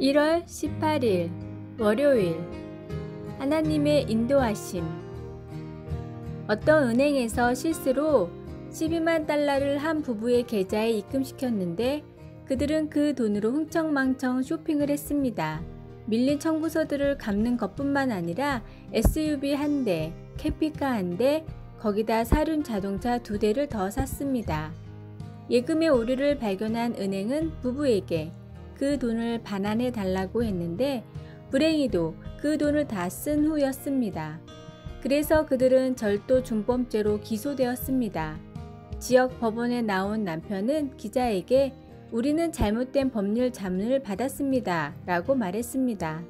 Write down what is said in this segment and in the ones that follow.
1월 18일 월요일 하나님의 인도하심. 어떤 은행에서 실수로 12만 달러를 한 부부의 계좌에 입금시켰는데 그들은 그 돈으로 흥청망청 쇼핑을 했습니다. 밀린 청구서들을 갚는 것뿐만 아니라 SUV 1대, 캠핑카 1대, 거기다 사륜 자동차 2대를 더 샀습니다. 예금의 오류를 발견한 은행은 부부에게 그 돈을 반환해 달라고 했는데 불행히도 그 돈을 다 쓴 후였습니다. 그래서 그들은 절도 중범죄로 기소되었습니다. 지역 법원에 나온 남편은 기자에게 우리는 잘못된 법률 자문을 받았습니다 라고 말했습니다.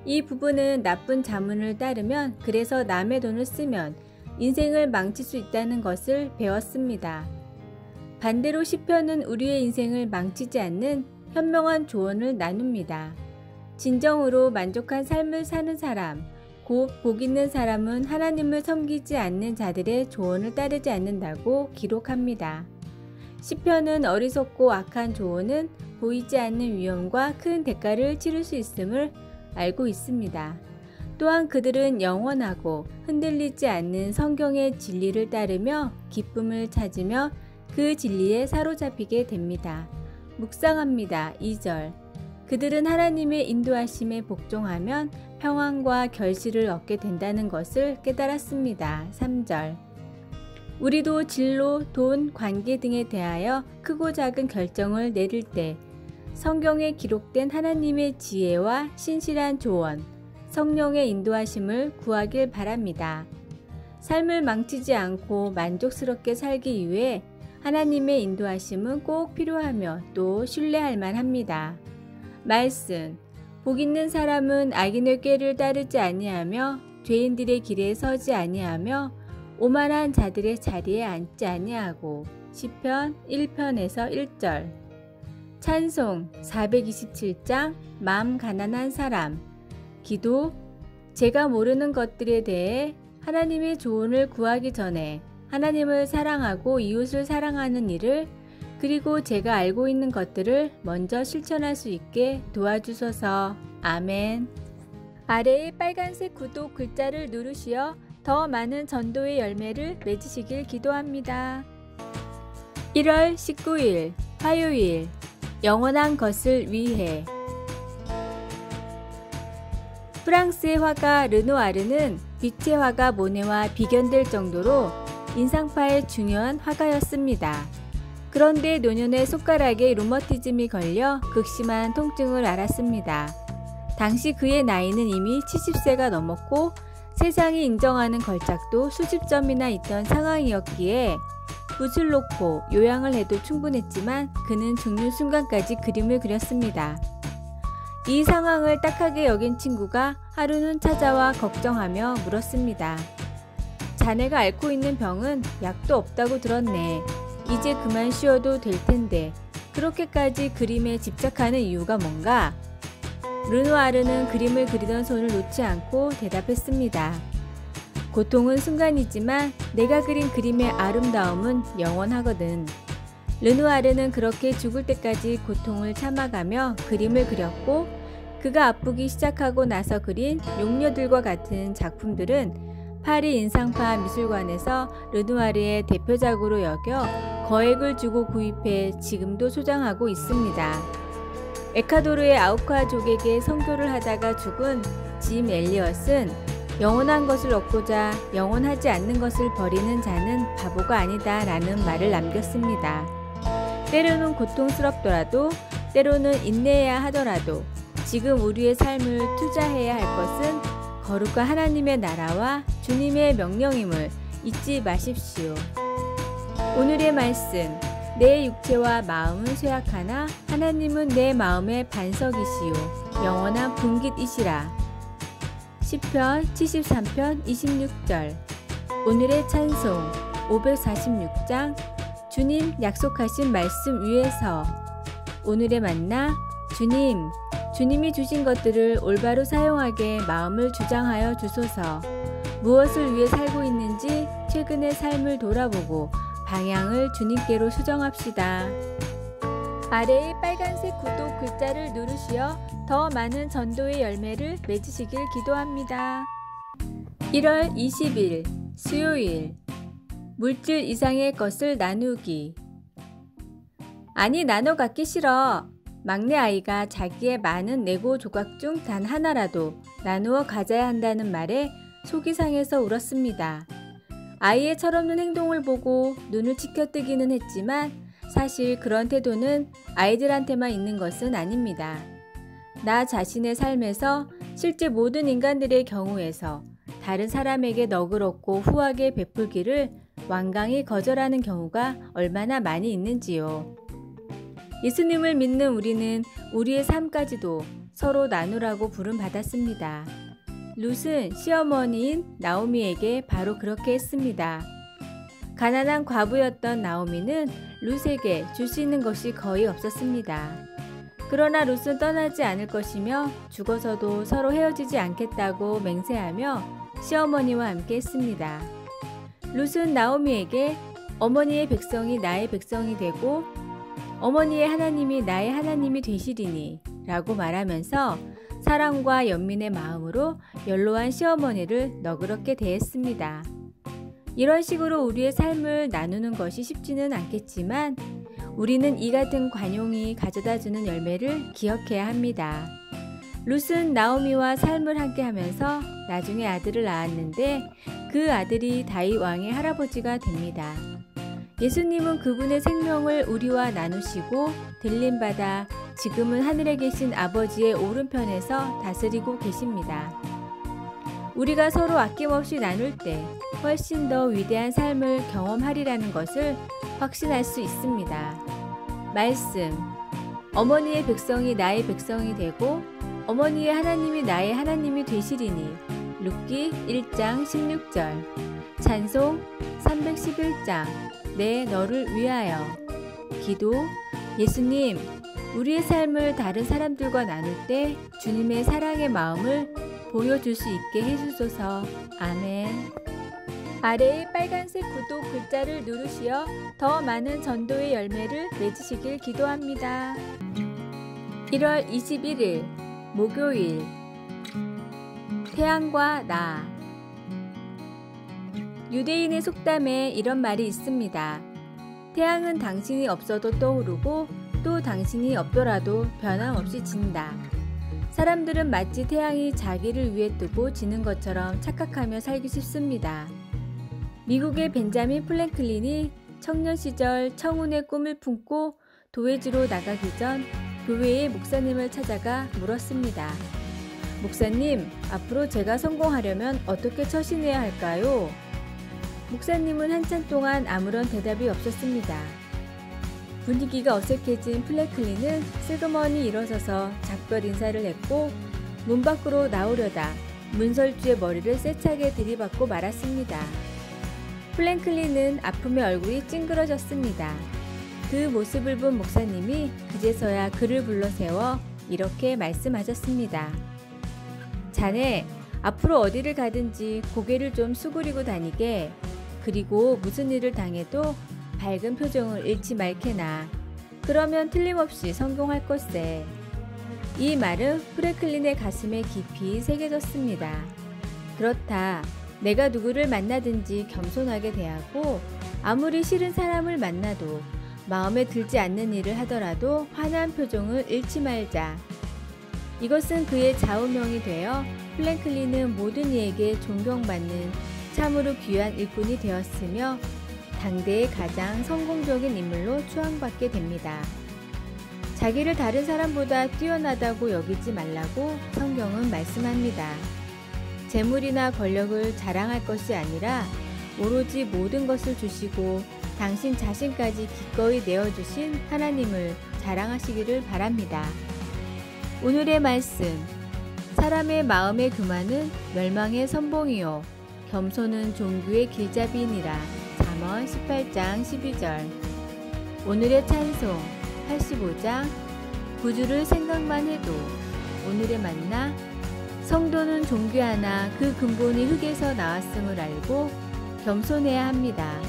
이 부부는 나쁜 자문을 따르면, 그래서 남의 돈을 쓰면 인생을 망칠 수 있다는 것을 배웠습니다. 반대로 시편은 우리의 인생을 망치지 않는 현명한 조언을 나눕니다. 진정으로 만족한 삶을 사는 사람, 곧 복 있는 사람은 하나님을 섬기지 않는 자들의 조언을 따르지 않는다고 기록합니다. 시편은 어리석고 악한 조언은 보이지 않는 위험과 큰 대가를 치를 수 있음을 알고 있습니다. 또한 그들은 영원하고 흔들리지 않는 성경의 진리를 따르며 기쁨을 찾으며 그 진리에 사로잡히게 됩니다. 묵상합니다. 2절. 그들은 하나님의 인도하심에 복종하면 평안과 결실을 얻게 된다는 것을 깨달았습니다. 3절. 우리도 진로, 돈, 관계 등에 대하여 크고 작은 결정을 내릴 때 성경에 기록된 하나님의 지혜와 신실한 조언, 성령의 인도하심을 구하길 바랍니다. 삶을 망치지 않고 만족스럽게 살기 위해 하나님의 인도하심은 꼭 필요하며 또 신뢰할 만합니다. 말씀. 복 있는 사람은 악인의 꾀를 따르지 아니하며 죄인들의 길에 서지 아니하며 오만한 자들의 자리에 앉지 아니하고. 시편 1편에서 1절. 찬송 427장 마음 가난한 사람. 기도. 제가 모르는 것들에 대해 하나님의 조언을 구하기 전에 하나님을 사랑하고 이웃을 사랑하는 일을, 그리고 제가 알고 있는 것들을 먼저 실천할 수 있게 도와주소서. 아멘. 아래의 빨간색 구독 글자를 누르시어 더 많은 전도의 열매를 맺으시길 기도합니다. 1월 19일 화요일 영원한 것을 위해. 프랑스의 화가 르누아르는 빛의 화가 모네와 비견될 정도로 인상파의 중요한 화가였습니다. 그런데 노년의 손가락에 루머티즘이 걸려 극심한 통증을 앓았습니다. 당시 그의 나이는 이미 70세가 넘었고 세상이 인정하는 걸작도 수십 점이나 있던 상황이었기에 붓을 놓고 요양을 해도 충분했지만 그는 죽는 순간까지 그림을 그렸습니다. 이 상황을 딱하게 여긴 친구가 하루는 찾아와 걱정하며 물었습니다. 자네가 앓고 있는 병은 약도 없다고 들었네. 이제 그만 쉬어도 될 텐데 그렇게까지 그림에 집착하는 이유가 뭔가? 르누아르는 그림을 그리던 손을 놓지 않고 대답했습니다. 고통은 순간이지만 내가 그린 그림의 아름다움은 영원하거든. 르누아르는 그렇게 죽을 때까지 고통을 참아가며 그림을 그렸고, 그가 아프기 시작하고 나서 그린 용녀들과 같은 작품들은 파리 인상파 미술관에서 르누아르의 대표작으로 여겨 거액을 주고 구입해 지금도 소장하고 있습니다. 에콰도르의 아우카족에게 선교를 하다가 죽은 짐 엘리엇은 영원한 것을 얻고자 영원하지 않는 것을 버리는 자는 바보가 아니다 라는 말을 남겼습니다. 때로는 고통스럽더라도, 때로는 인내해야 하더라도 지금 우리의 삶을 투자해야 할 것은 거룩한 하나님의 나라와 주님의 명령임을 잊지 마십시오. 오늘의 말씀. 내 육체와 마음은 쇠약하나 하나님은 내 마음의 반석이시요 영원한 분깃이시라. 시편 73편 26절. 오늘의 찬송 546장 주님 약속하신 말씀 위에서. 오늘의 만나. 주님, 주님이 주신 것들을 올바로 사용하게 마음을 주장하여 주소서. 무엇을 위해 살고 있는지 최근의 삶을 돌아보고 방향을 주님께로 수정합시다. 아래의 빨간색 구독 글자를 누르시어 더 많은 전도의 열매를 맺으시길 기도합니다. 1월 20일 수요일 물질 이상의 것을 나누기. 아니 나눠 갖기 싫어. 막내 아이가 자기의 많은 레고 조각 중 단 하나라도 나누어 가져야 한다는 말에 속이 상해서 울었습니다. 아이의 철없는 행동을 보고 눈을 치켜뜨기는 했지만 사실 그런 태도는 아이들한테만 있는 것은 아닙니다. 나 자신의 삶에서 실제 모든 인간들의 경우에서 다른 사람에게 너그럽고 후하게 베풀기를 완강히 거절하는 경우가 얼마나 많이 있는지요. 예수님을 믿는 우리는 우리의 삶까지도 서로 나누라고 부름받았습니다. 룻은 시어머니인 나오미에게 바로 그렇게 했습니다. 가난한 과부였던 나오미는 룻에게 줄 수 있는 것이 거의 없었습니다. 그러나 룻은 떠나지 않을 것이며 죽어서도 서로 헤어지지 않겠다고 맹세하며 시어머니와 함께 했습니다. 룻은 나오미에게 어머니의 백성이 나의 백성이 되고 어머니의 하나님이 나의 하나님이 되시리니 라고 말하면서 사랑과 연민의 마음으로 연로한 시어머니를 너그럽게 대했습니다. 이런 식으로 우리의 삶을 나누는 것이 쉽지는 않겠지만 우리는 이 같은 관용이 가져다주는 열매를 기억해야 합니다. 룻은 나오미와 삶을 함께 하면서 나중에 아들을 낳았는데 그 아들이 다윗 왕의 할아버지가 됩니다. 예수님은 그분의 생명을 우리와 나누시고 들림받아 지금은 하늘에 계신 아버지의 오른편에서 다스리고 계십니다. 우리가 서로 아낌없이 나눌 때 훨씬 더 위대한 삶을 경험하리라는 것을 확신할 수 있습니다. 말씀. 어머니의 백성이 나의 백성이 되고 어머니의 하나님이 나의 하나님이 되시리니. 룻기 1장 16절. 찬송 311장. 내 너를 위하여. 기도. 예수님, 우리의 삶을 다른 사람들과 나눌 때 주님의 사랑의 마음을 보여줄 수 있게 해주소서. 아멘. 아래의 빨간색 구독 글자를 누르시어 더 많은 전도의 열매를 맺으시길 기도합니다. 1월 21일 목요일 태양과 나. 유대인의 속담에 이런 말이 있습니다. 태양은 당신이 없어도 떠오르고 또 당신이 없더라도 변함없이 진다. 사람들은 마치 태양이 자기를 위해 뜨고 지는 것처럼 착각하며 살기 쉽습니다. 미국의 벤자민 플랭클린이 청년 시절 청운의 꿈을 품고 도회지로 나가기 전 교회의 목사님을 찾아가 물었습니다. 목사님, 앞으로 제가 성공하려면 어떻게 처신해야 할까요? 목사님은 한참 동안 아무런 대답이 없었습니다. 분위기가 어색해진 플랭클린은 슬그머니 일어서서 작별 인사를 했고 문 밖으로 나오려다 문설주의 머리를 세차게 들이받고 말았습니다. 플랭클린은 아픔에 얼굴이 찡그러졌습니다. 그 모습을 본 목사님이 그제서야 그를 불러세워 이렇게 말씀하셨습니다. 자네, 앞으로 어디를 가든지 고개를 좀 수그리고 다니게. 그리고 무슨 일을 당해도 밝은 표정을 잃지 말게나. 그러면 틀림없이 성공할 것세. 이 말은 플랭클린의 가슴에 깊이 새겨졌습니다. 그렇다. 내가 누구를 만나든지 겸손하게 대하고 아무리 싫은 사람을 만나도 마음에 들지 않는 일을 하더라도 환한 표정을 잃지 말자. 이것은 그의 좌우명이 되어 플랭클린은 모든 이에게 존경받는 참으로 귀한 일꾼이 되었으며 당대의 가장 성공적인 인물로 추앙받게 됩니다. 자기를 다른 사람보다 뛰어나다고 여기지 말라고 성경은 말씀합니다. 재물이나 권력을 자랑할 것이 아니라 오로지 모든 것을 주시고 당신 자신까지 기꺼이 내어주신 하나님을 자랑하시기를 바랍니다. 오늘의 말씀. 사람의 마음의 교만은 멸망의 선봉이요 겸손은 종교의 길잡이니라. 잠언 18장 12절. 오늘의 찬송 85장. 구주를 생각만 해도. 오늘의 만나. 성도는 존귀하나 그 근본이 흙에서 나왔음을 알고 겸손해야 합니다.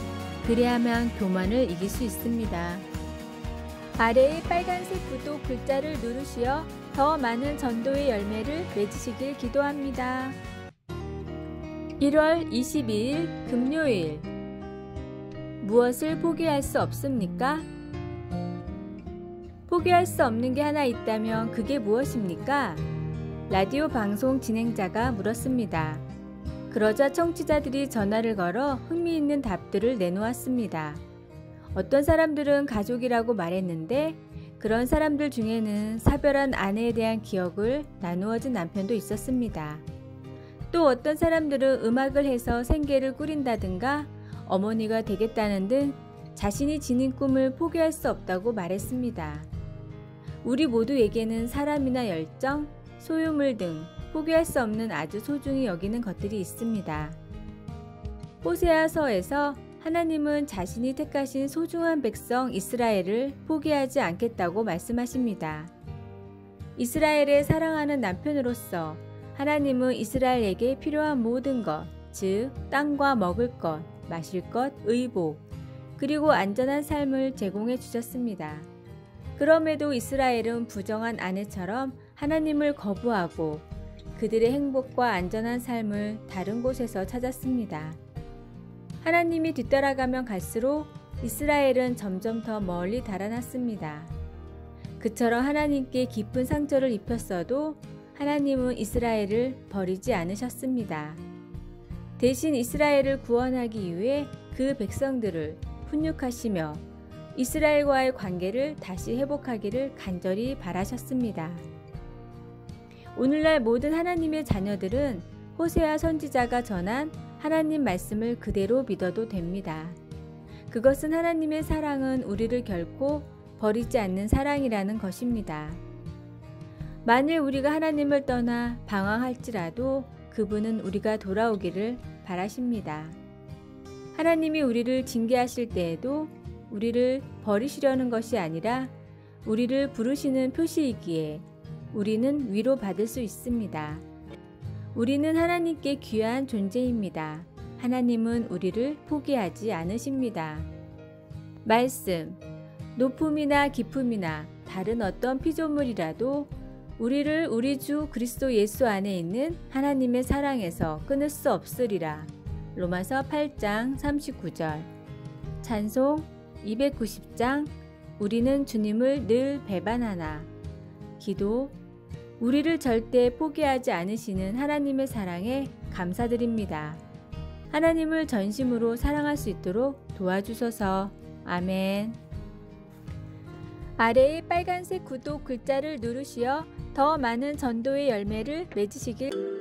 그래야만 교만을 이길 수 있습니다. 아래의 빨간색 구독 글자를 누르시어 더 많은 전도의 열매를 맺으시길 기도합니다. 1월 22일 금요일. 무엇을 포기할 수 없습니까? 포기할 수 없는 게 하나 있다면 그게 무엇입니까? 라디오 방송 진행자가 물었습니다. 그러자 청취자들이 전화를 걸어 흥미있는 답들을 내놓았습니다. 어떤 사람들은 가족이라고 말했는데 그런 사람들 중에는 사별한 아내에 대한 기억을 나누어준 남편도 있었습니다. 또 어떤 사람들은 음악을 해서 생계를 꾸린다든가 어머니가 되겠다는 등 자신이 지닌 꿈을 포기할 수 없다고 말했습니다. 우리 모두에게는 사람이나 열정, 소유물 등 포기할 수 없는 아주 소중히 여기는 것들이 있습니다. 호세아서에서 하나님은 자신이 택하신 소중한 백성 이스라엘을 포기하지 않겠다고 말씀하십니다. 이스라엘을 사랑하는 남편으로서 하나님은 이스라엘에게 필요한 모든 것, 즉 땅과 먹을 것, 마실 것, 의복, 그리고 안전한 삶을 제공해 주셨습니다. 그럼에도 이스라엘은 부정한 아내처럼 하나님을 거부하고 그들의 행복과 안전한 삶을 다른 곳에서 찾았습니다. 하나님이 뒤따라가면 갈수록 이스라엘은 점점 더 멀리 달아났습니다. 그처럼 하나님께 깊은 상처를 입혔어도 하나님은 이스라엘을 버리지 않으셨습니다. 대신 이스라엘을 구원하기 위해 그 백성들을 훈육하시며 이스라엘과의 관계를 다시 회복하기를 간절히 바라셨습니다. 오늘날 모든 하나님의 자녀들은 호세아 선지자가 전한 하나님 말씀을 그대로 믿어도 됩니다. 그것은 하나님의 사랑은 우리를 결코 버리지 않는 사랑이라는 것입니다. 만일 우리가 하나님을 떠나 방황할지라도 그분은 우리가 돌아오기를 바라십니다. 하나님이 우리를 징계하실 때에도 우리를 버리시려는 것이 아니라 우리를 부르시는 표시이기에 우리는 위로받을 수 있습니다. 우리는 하나님께 귀한 존재입니다. 하나님은 우리를 포기하지 않으십니다. 말씀, 높음이나 깊음이나 다른 어떤 피조물이라도 우리를 우리 주 그리스도 예수 안에 있는 하나님의 사랑에서 끊을 수 없으리라. 로마서 8장 39절. 찬송 290장 우리는 주님을 늘 배반하나. 기도, 우리를 절대 포기하지 않으시는 하나님의 사랑에 감사드립니다. 하나님을 전심으로 사랑할 수 있도록 도와주소서. 아멘. 아래의 빨간색 구독 글자를 누르시어 더 많은 전도의 열매를 맺으시길